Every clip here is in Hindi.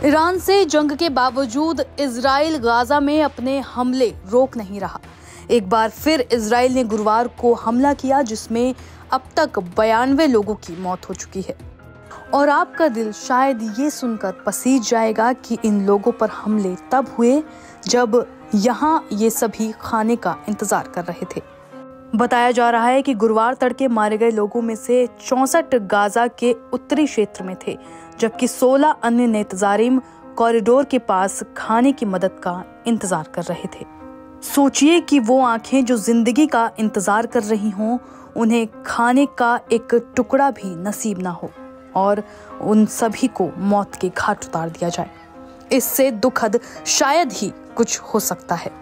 ईरान से जंग के बावजूद इजराइल गाजा में अपने हमले रोक नहीं रहा। एक बार फिर इजराइल ने गुरुवार को हमला किया, जिसमें अब तक 92 लोगों की मौत हो चुकी है। और आपका दिल शायद ये सुनकर पसीज जाएगा कि इन लोगों पर हमले तब हुए जब यहाँ ये सभी खाने का इंतजार कर रहे थे। बताया जा रहा है कि गुरुवार तड़के मारे गए लोगों में से 64 गाजा के उत्तरी क्षेत्र में थे, जबकि 16 अन्य नेतजारिम कॉरिडोर के पास खाने की मदद का इंतजार कर रहे थे। सोचिए कि वो आंखें जो जिंदगी का इंतजार कर रही हों, उन्हें खाने का एक टुकड़ा भी नसीब ना हो और उन सभी को मौत के घाट उतार दिया जाए। इससे दुखद शायद ही कुछ हो सकता है।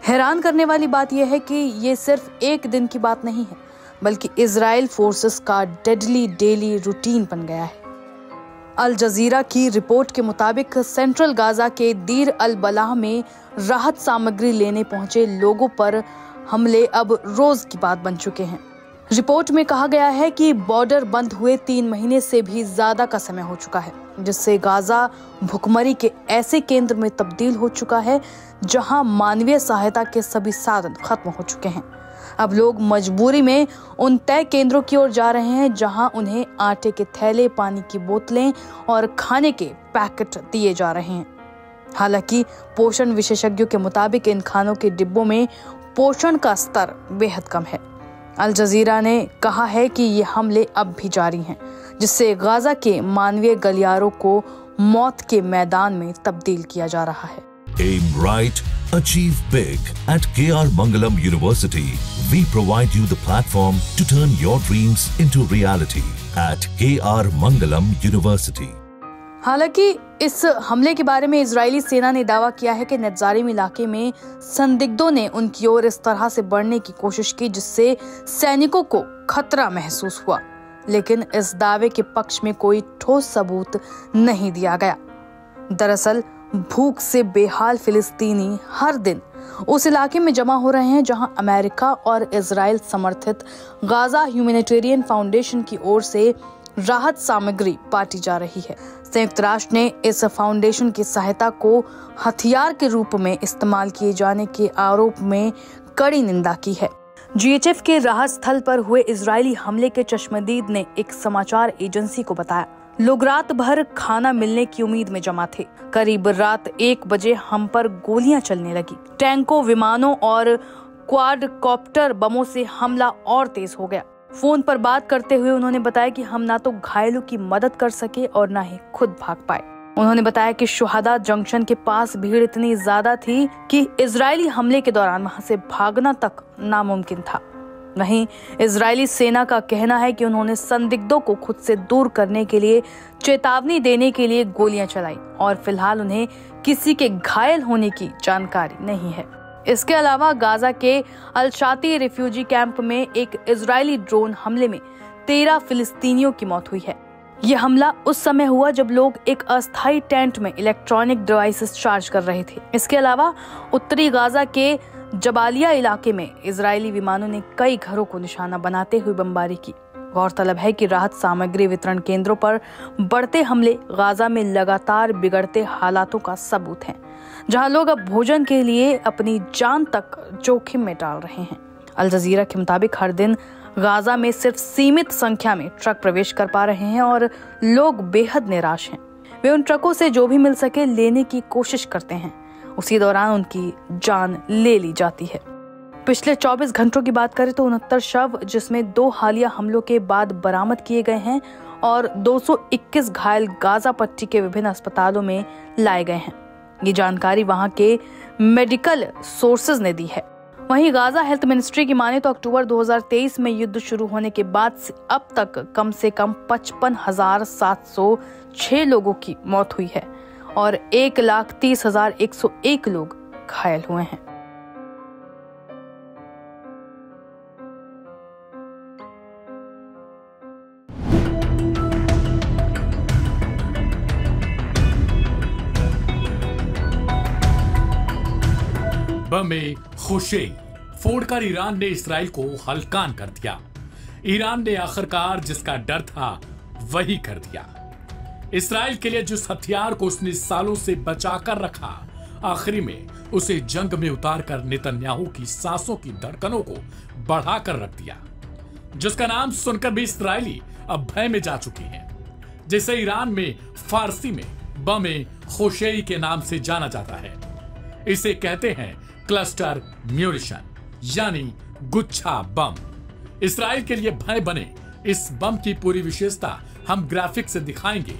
हैरान करने वाली बात यह है कि ये सिर्फ एक दिन की बात नहीं है, बल्कि इजराइल फोर्सेस का डेडली डेली रूटीन बन गया है। अल जजीरा की रिपोर्ट के मुताबिक सेंट्रल गाजा के दीर अल बलाह में राहत सामग्री लेने पहुंचे लोगों पर हमले अब रोज की बात बन चुके हैं। रिपोर्ट में कहा गया है कि बॉर्डर बंद हुए 3 महीने से भी ज्यादा का समय हो चुका है, जिससे गाजा भुखमरी के ऐसे केंद्र में तब्दील हो चुका है जहां मानवीय सहायता के सभी साधन खत्म हो चुके हैं। अब लोग मजबूरी में उन तय केंद्रों की ओर जा रहे हैं जहां उन्हें आटे के थैले, पानी की बोतलें और खाने के पैकेट दिए जा रहे हैं। हालांकि पोषण विशेषज्ञों के मुताबिक इन खानों के डिब्बों में पोषण का स्तर बेहद कम है। अल जजीरा ने कहा है कि ये हमले अब भी जारी हैं, जिससे गाजा के मानवीय गलियारों को मौत के मैदान में तब्दील किया जा रहा है। Aim right, achieve big. At KR Mangalam University, we provide you the platform to turn your dreams into reality. At KR Mangalam University. हालांकि इस हमले के बारे में इजरायली सेना ने दावा किया है कि नेतजारिम इलाके में संदिग्धों ने उनकी ओर इस तरह से बढ़ने की कोशिश की जिससे सैनिकों को खतरा महसूस हुआ, लेकिन इस दावे के पक्ष में कोई ठोस सबूत नहीं दिया गया। दरअसल भूख से बेहाल फिलिस्तीनी हर दिन उस इलाके में जमा हो रहे हैं जहां अमेरिका और इजराइल समर्थित गाजा ह्यूमैनिटेरियन फाउंडेशन की ओर से राहत सामग्री बांटी जा रही है। संयुक्त राष्ट्र ने इस फाउंडेशन की सहायता को हथियार के रूप में इस्तेमाल किए जाने के आरोप में कड़ी निंदा की है। जीएचएफ के राहत स्थल पर हुए इजरायली हमले के चश्मदीद ने एक समाचार एजेंसी को बताया, लोग रात भर खाना मिलने की उम्मीद में जमा थे। करीब रात 1 बजे हम पर गोलियां चलने लगी। टैंकों, विमानों और क्वाडकॉप्टर बमों से हमला और तेज हो गया। फोन पर बात करते हुए उन्होंने बताया कि हम ना तो घायलों की मदद कर सके और ना ही खुद भाग पाए। उन्होंने बताया कि शुहदा जंक्शन के पास भीड़ इतनी ज्यादा थी कि इजरायली हमले के दौरान वहां से भागना तक नामुमकिन था। वहीं इजरायली सेना का कहना है कि उन्होंने संदिग्धों को खुद से दूर करने के लिए चेतावनी देने के लिए गोलियां चलाई और फिलहाल उन्हें किसी के घायल होने की जानकारी नहीं है। इसके अलावा गाजा के अल-शाती रिफ्यूजी कैंप में एक इजरायली ड्रोन हमले में 13 फिलिस्तीनियों की मौत हुई है। यह हमला उस समय हुआ जब लोग एक अस्थायी टेंट में इलेक्ट्रॉनिक डिवाइसेस चार्ज कर रहे थे। इसके अलावा उत्तरी गाजा के जबालिया इलाके में इजरायली विमानों ने कई घरों को निशाना बनाते हुए बमबारी की। गौरतलब है कि राहत सामग्री वितरण केंद्रों पर बढ़ते हमले गाजा में लगातार बिगड़ते हालातों का सबूत हैं, जहां लोग अब भोजन के लिए अपनी जान तक जोखिम में डाल रहे हैं। अल जजीरा के मुताबिक हर दिन गाजा में सिर्फ सीमित संख्या में ट्रक प्रवेश कर पा रहे हैं और लोग बेहद निराश हैं। वे उन ट्रकों से जो भी मिल सके लेने की कोशिश करते हैं, उसी दौरान उनकी जान ले ली जाती है। पिछले 24 घंटों की बात करें तो 69 शव, जिसमें 2 हालिया हमलों के बाद बरामद किए गए हैं और 221 घायल गाजा पट्टी के विभिन्न अस्पतालों में लाए गए हैं। ये जानकारी वहां के मेडिकल सोर्सेज ने दी है। वहीं गाजा हेल्थ मिनिस्ट्री की माने तो अक्टूबर 2023 में युद्ध शुरू होने के बाद से अब तक कम से कम 55,706 लोगों की मौत हुई है और 1,30,101 लोग घायल हुए हैं। बमे खुशी फोड़कर ईरान ने इसराइल को हलकान कर दिया। ईरान ने आखिरकार जिसका डर था वही कर दिया। इसराइल के लिए जिस हथियार को उसने सालों से बचाकर रखा, आखिरी में उसे जंग में उतारकर नेतन्याहू की सांसों की धड़कनों को बढ़ाकर रख दिया, जिसका नाम सुनकर भी इसराइली अब भय में जा चुके हैं, जिसे ईरान में फारसी में बम खुशेई के नाम से जाना जाता है। इसे कहते हैं क्लस्टर म्यूनिशन, यानी गुच्छा बम। इसराइल के लिए भय बने इस बम की पूरी विशेषता हम ग्राफिक से दिखाएंगे,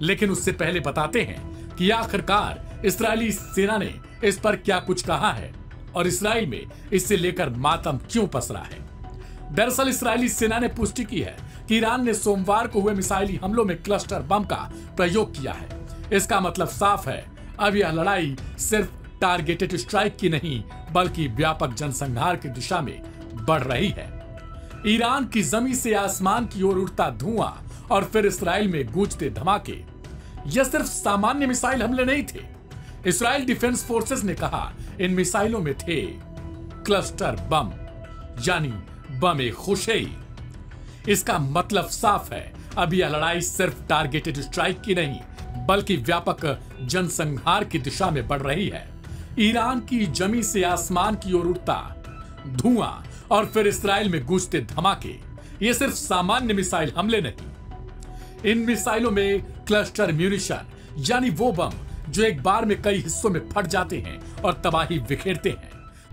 लेकिन उससे पहले बताते हैं कि आखिरकार इस्राएली सेना ने इस पर क्या कुछ कहा है और इसराइल में इससे लेकर मातम क्यों पसरा है। दरअसल इस्राएली सेना ने पुष्टि की है कि ईरान ने सोमवार को हुए मिसाइली हमलों में क्लस्टर बम का प्रयोग किया है। इसका मतलब साफ है, अब यह लड़ाई सिर्फ टारगेटेड स्ट्राइक की नहीं बल्कि व्यापक जनसंहार की दिशा में बढ़ रही है। ईरान की जमीन से आसमान की ओर उड़ता धुआं और फिर इसराइल में गूंजते धमाके, यह सिर्फ सामान्य मिसाइल हमले नहीं थे। इसराइल डिफेंस फोर्सेस ने कहा इन मिसाइलों में थे क्लस्टर बम, यानी बम खुशेई। इसका मतलब साफ है, अब यह लड़ाई सिर्फ टारगेटेड स्ट्राइक की नहीं बल्कि व्यापक जनसंहार की दिशा में बढ़ रही है। ईरान की जमीन से आसमान की ओर उड़ता धुआं और फिर इसराइल में गूंजते धमाके, ये सिर्फ सामान्य मिसाइल हमले नहीं। इन मिसाइलों में क्लस्टर म्यूनिशन, यानी वो बम जो एक बार में कई हिस्सों में फट जाते हैं और तबाही बिखेरते हैं।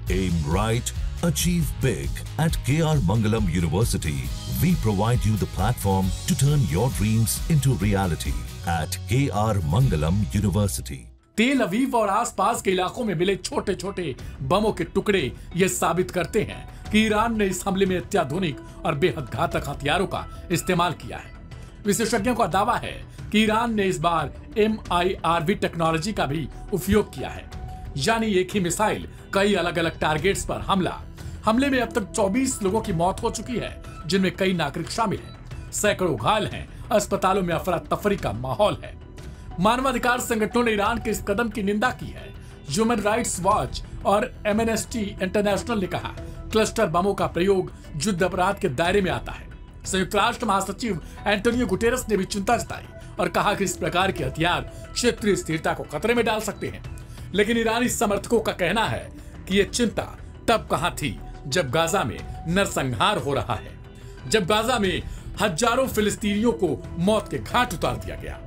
Aim right, achieve big. At KR Mangalam University, we provide you the platform to turn your dreams into reality. At KR Mangalam University. तेल अवीव और आसपास के इलाकों में मिले छोटे छोटे बमों के टुकड़े ये साबित करते हैं कि ईरान ने इस हमले में अत्याधुनिक और बेहद घातक हथियारों का इस्तेमाल किया है। विशेषज्ञों का दावा है कि ईरान ने इस बार MIRV टेक्नोलॉजी का भी उपयोग किया है, यानी एक ही मिसाइल कई अलग अलग टारगेट्स पर हमले में अब तक 24 लोगों की मौत हो चुकी है, जिनमें कई नागरिक शामिल हैं। सैकड़ों घायल हैं। अस्पतालों में अफरा तफरी का माहौल है। मानवाधिकार संगठनों ने ईरान के इस कदम की निंदा की है। ह्यूमन राइट्स वॉच और एमनेस्टी इंटरनेशनल ने कहा क्लस्टर बमों का प्रयोग युद्ध अपराध के दायरे में आता है। संयुक्त राष्ट्र महासचिव एंटोनियो गुटेरस ने भी चिंता जताई और कहा कि इस प्रकार के हथियार क्षेत्रीय स्थिरता को खतरे में डाल सकते हैं। लेकिन ईरानी समर्थकों का कहना है कि यह चिंता तब कहां थी जब गाजा में नरसंहार हो रहा है, जब गाजा में हजारों फिलिस्तीनियों को मौत के घाट उतार दिया गया।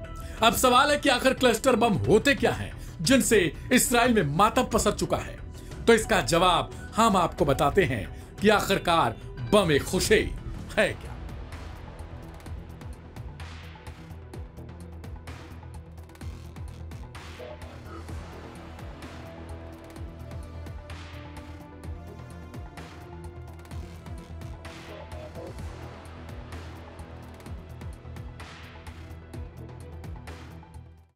अब सवाल है कि आखिर क्लस्टर बम होते क्या हैं जिनसे इसराइल में मातम पसर चुका है। तो इसका जवाब हम आपको बताते हैं कि आखिरकार बम खुशेई है क्या।